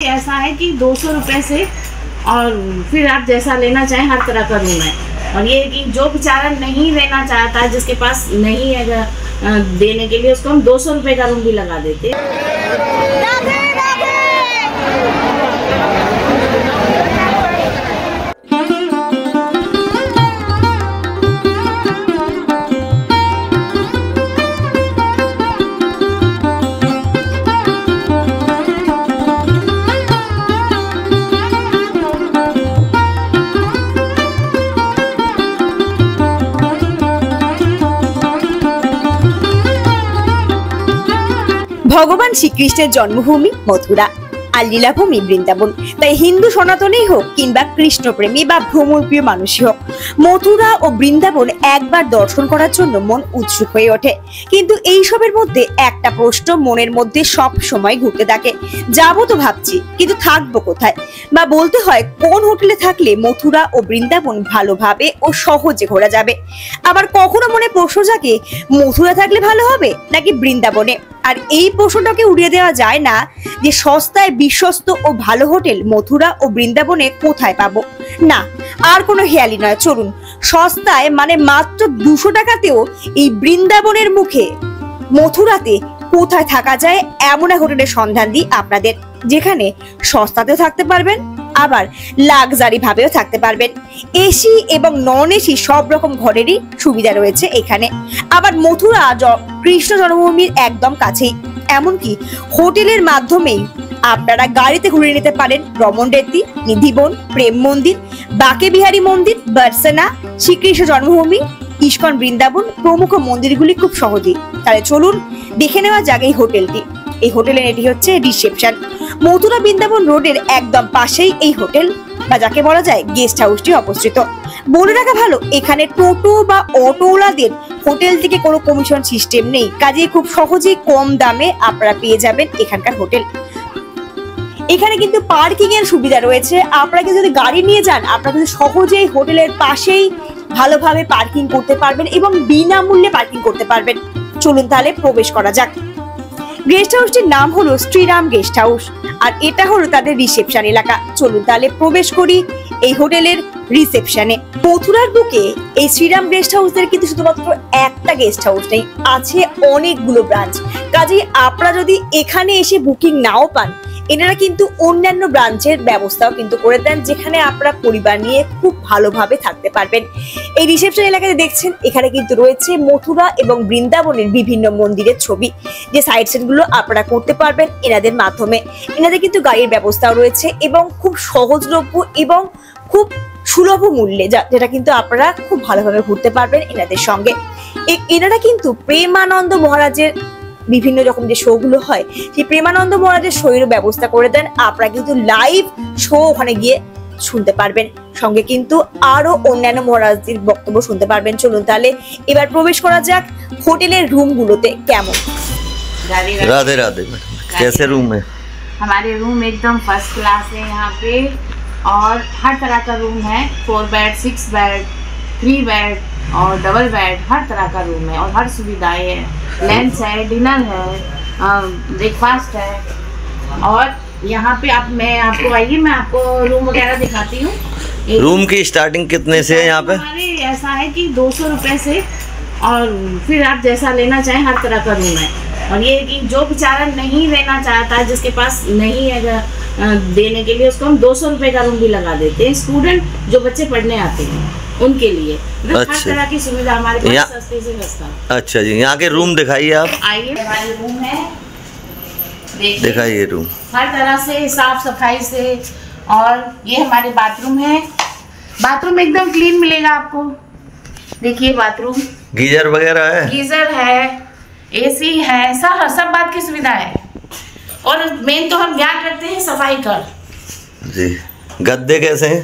ऐसा है कि 200 रुपए से और फिर आप जैसा लेना चाहें हर तरह का रूम है। और ये कि जो बेचारा नहीं लेना चाहता है, जिसके पास नहीं है देने के लिए, उसको हम 200 रुपए का रूम भी लगा देते हैं। ভগবান শ্রীকৃষ্ণের জন্মভূমি মথুরা আর লীলাভূমি বৃন্দাবন। তাই হিন্দু সনাতনেই হোক কিংবা কৃষ্ণপ্রেমী বা ভ্রমণপ্রিয় মানুষই হোক, মথুরা ও বৃন্দাবন একবার দর্শন করার জন্য মন উৎসুক হয়ে ওঠে। কিন্তু এইসবের মধ্যে একটা প্রশ্ন মনের মধ্যে সব সময় ঘুরতে থাকে, যাবো তো ভাবছি, কিন্তু থাকবো কোথায়? বা বলতে হয়, কোন হোটেলে থাকলে মথুরা ও বৃন্দাবন ভালোভাবে ও সহজে ঘোরা যাবে? আবার কখনো মনে প্রশ্ন জাগে, মথুরা থাকলে ভালো হবে নাকি বৃন্দাবনে? আর এই প্রশ্নটাকে উড়িয়ে দেওয়া যায় না যে সস্তায় বিশ্বস্ত ও ভালো হোটেল মথুরা ও বৃন্দাবনে কোথায় পাবো। না, আর কোনো হেয়ালি নয়, চলুন সস্তায় মানে মাত্র 200 টাকাতেও এই বৃন্দাবনের মুখে মথুরাতে কোথায় থাকা যায় এমন এক হোটেলের সন্ধান দিই আপনাদের, যেখানে সস্তাতেও থাকতে পারবেন আবার লাক্সারি ভাবেও থাকতে পারবেন। এসি এবং নন এসি সব রকম ঘরেরই সুবিধা রয়েছে এখানে। আবার মথুরা কৃষ্ণ জন্মভূমির একদম কাছেই, এমনকি হোটেলের মাধ্যমেই আপনারা গাড়িতে ঘুরে নিতে পারেন রমন রেতি, নিধিবন, প্রেম মন্দির, বাকে বিহারী মন্দির, বার্সেনা, শ্রীকৃষ্ণ জন্মভূমি, ইস্কন বৃন্দাবন প্রমুখ মন্দিরগুলি খুব সহজেই। তাহলে চলুন দেখে নেওয়া যাক এই হোটেলটি। এই হোটেলের এটি হচ্ছে রিসেপশন। মথুরা বৃন্দাবন রোডের একদম পাশেই এই হোটেল বা যাকে বলা যায় গেস্ট হাউসটি অবস্থিত। বলে রাখা ভালো, এখানে টোটো বা অটোওয়ালাদের হোটেল থেকে কোনো কমিশন সিস্টেম নেই, কাজেই খুব সহজেই কম দামে আপনারা পেয়ে যাবেন এখানকার হোটেল। এখানে কিন্তু পার্কিং এর সুবিধা রয়েছে। আপনারা যদি গাড়ি নিয়ে যান, আপনারা কিন্তু সহজেই হোটেলের পাশেই ভালোভাবে পার্কিং করতে পারবেন এবং বিনামূল্যে পার্কিং করতে পারবেন। চলুন তাহলে প্রবেশ করা যাক। গেস্ট হাউসটির নাম হলো শ্রীরাম গেস্ট হাউস, আর এটা হলো তাদের রিসেপশন এলাকা। চলুন তাহলে প্রবেশ করি এই হোটেলের রিসেপশনে। মথুরার বুকে এই শ্রীরাম গেস্ট হাউসের কিন্তু শুধুমাত্র একটা গেস্ট হাউস নেই, আছে অনেকগুলো ব্রাঞ্চ। কাজেই আপনারা যদি এখানে এসে বুকিং নাও পান, এনারা কিন্তু অন্যান্য ব্রাঞ্চের ব্যবস্থাও কিন্তু করে দেন, যেখানে আপনারা পরিবার নিয়ে খুব ভালোভাবে থাকতে পারবেন। এই রিসেপশন এলাকাতে দেখছেন, এখানে কিন্তু রয়েছে মথুরা এবং বৃন্দাবনের বিভিন্ন মন্দিরের ছবি, যে সাইড সিনগুলো আপনারা করতে পারবেন এনাদের মাধ্যমে। এনাদের কিন্তু গাড়ির ব্যবস্থাও রয়েছে এবং খুব সহজলভ্য এবং খুব সুলভ মূল্যে, যেটা কিন্তু আপনারা খুব ভালোভাবে ঘুরতে পারবেন এনাদের সঙ্গে। এনারা কিন্তু প্রেমানন্দ মহারাজের বিভিন্ন রকম যে শো গুলো হয়, সেই প্রেমানন্দ মহারাজের শোয়ের ব্যবস্থা করে দেন। আপনারা কিন্তু লাইভ শো ওখানে গিয়ে শুনতে পারবেন, সঙ্গে কিন্তু আরো অন্যান্য মহারাজদের বক্তব্য শুনতে পারবেন। চলুন তাহলে এবার প্রবেশ করা যাক হোটেলের रूम গুলোতে কেমন। राधे राधे। कैसे रूम है? हमारे रूम एकदम फर्स्ट क्लास है यहाँ पे, और हर तरह का रूम है। 4 बेड, 6 बेड, 3 बेड और डबल बेड, हर तरह का रूम है और हर सुविधाएं है। लंच है, डिनर है, ब्रेकफास्ट है। और यहाँ पे मैं आपको आइए, मैं आपको रूम वगैरह दिखाती हूँ। रूम की स्टार्टिंग कितने से है यहाँ पे? हमारे ऐसा है कि 200 रुपए से और फिर आप जैसा लेना चाहें हर तरह का रूम है। और ये कि जो बेचारा नहीं लेना चाहता है, जिसके पास नहीं है देने के लिए, उसको हम 200 रुपए का रूम भी लगा देते हैं। स्टूडेंट जो बच्चे पढ़ने आते हैं उनके लिए हर तरह की सुविधा हमारे पास सस्ते से सस्ता। अच्छा जी, यहाँ के रूम दिखाइए आप। आइए, हमारे रूम है, दिखाइए रूम हर तरह से साफ सफाई से। और ये हमारे बाथरूम है, बाथरूम एकदम क्लीन मिलेगा आपको। देखिए बाथरूम, गीजर वगैरह है, गीजर है, एसी है, सब बात की सुविधा है। और मेन तो हम ध्यान रखते हैं सफाई का जी। गद्दे कैसे हैं?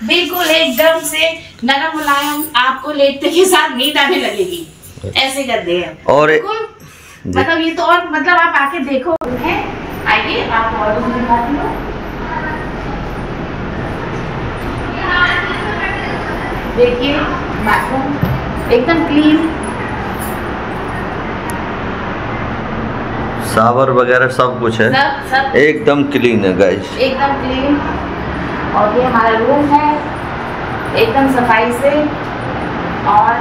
बिल्कुल एकदम से नरम मुलायम, आपको लेटने के साथ नींद आने लगेगी, ऐसे गद्दे हैं। और मतलब ये तो, और मतलब आप आके देखो है। आइए आपको और रूम दिखाती हूँ। देखिए बाथरूम एकदम क्लीन, शावर वगैरह सब कुछ है, सब एकदम क्लीन है गाइस, एकदम क्लीन। और ये हमारा रूम है एकदम सफाई से। और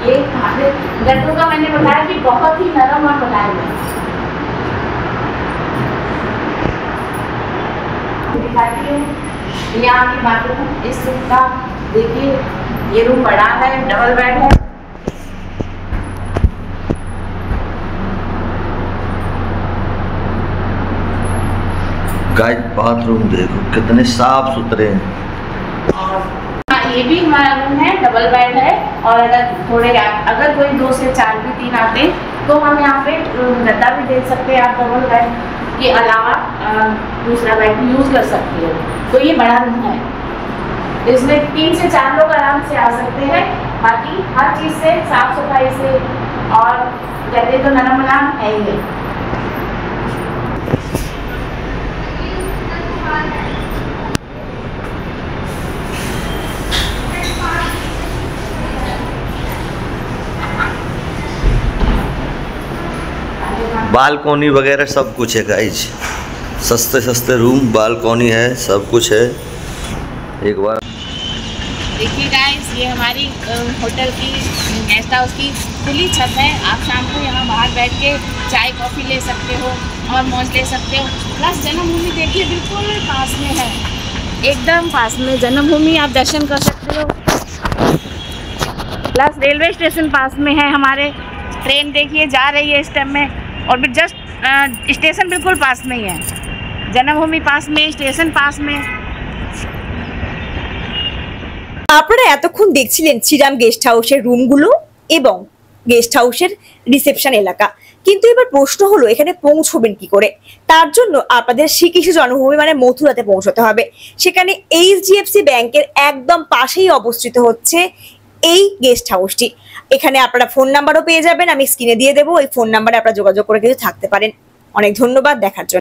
ये हमारे गद्दों का मैंने बताया कि बहुत ही नरम और मुलायम है। दिखाती हूँ यहाँ की बाथरूम इस रूम का। देखिए ये रूम बड़ा है, डबल बेड है। गाइस बाथरूम देखो कितने साफ सुथरे हैं। और ये भी हमारा रूम है, डबल बेड है। और अगर कोई 2 से 4 भी 3 आते तो हम यहाँ पे गद्दा भी दे सकते हैं। आप डबल बेड के अलावा दूसरा बेड भी यूज कर सकते हो। तो ये बड़ा रूम है, इसमें 3 से 4 लोग आराम से आ सकते हैं। बाकी हर चीज़ से साफ सफाई से और कहते तो नरम मुलायम है ही है। बालकोनी वगैरह सब कुछ है गाइस, सस्ते सस्ते रूम, बालकोनी है, सब कुछ है। एक बार देखिए गाइस, ये हमारी होटल की गेस्ट हाउस की खुली छत है। आप शाम को यहाँ बाहर बैठ के चाय कॉफ़ी ले सकते हो और मौज ले सकते हो। प्लस जन्मभूमि देखिए बिल्कुल पास में है, एकदम पास में जन्मभूमि आप दर्शन कर सकते हो। प्लस रेलवे स्टेशन पास में है हमारे। ट्रेन देखिए जा रही है इस टाइम में और भी जस्ट स्टेशन बिल्कुल पास में ही है। जन्मभूमि पास में, स्टेशन पास में। আপনারা এতক্ষণ দেখছিলেন শ্রীরাম গেস্ট হাউসের রুমগুলো এবং গেস্ট হাউসের রিসেপশন এলাকা। কিন্তু এবার প্রশ্ন হলো এখানে পৌঁছবেন কি করে? তার জন্য আপনাদের শ্রীকৃষ্ণ জন্মভূমি মানে মথুরাতে পৌঁছতে হবে। সেখানে HDFC ব্যাংকের একদম পাশেই অবস্থিত হচ্ছে এই গেস্ট হাউসটি। এখানে আপনারা ফোন নাম্বারও পেয়ে যাবেন, আমি স্ক্রিনে দিয়ে দেবো। ওই ফোন নাম্বারে আপনারা যোগাযোগ করে কিছু থাকতে পারেন। অনেক ধন্যবাদ দেখার জন্য।